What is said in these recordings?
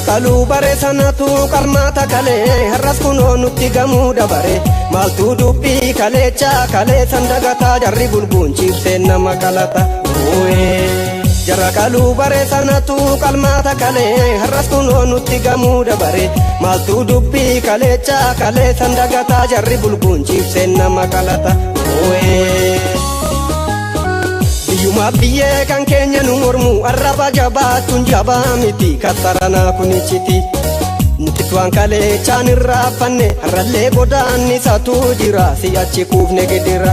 kaluu bare sanatu qarmaata kalee har'as kunoo nutti gamuu dabare maaltu dubbii kaleecha kalee sandagataa jarri bulbuunchiifsee nama qalata. Jara kaluu bare sanatu qarmaata kalee har'as kunoo nutti gamuu dabare maaltu dubbii kaleecha kalee sandagataa jarri bulbuunchiifsee nama qalata. Biyyuma biyyee kan keenya nu mormu arraba jabaachuun jabaa miti kasaranaa kunichiti. Nuti waan kaleechaan irraa fanne har'allee godaannisatu jira si'achi kuufne gidira.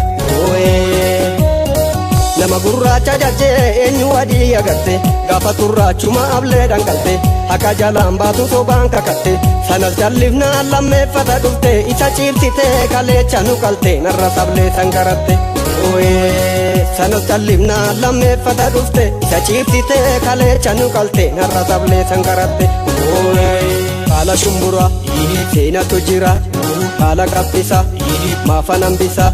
Nama gurraacha jajjee eenyu adii agarte gaafa turraachuma ablee dhangalte akka jalaan baatu sobaan kakatte sanas jallifnaan lammeeffata dhufte isa ciibsite kaleecha nu qalte narra sablee sangaratte. Sanas jallifnaan lammeeffata dhufte isa ciibsite kaleecha nu qalte narra sablee sangaratte. Haala shumburaa seenatu jira haala qabbisa maafa nambisa.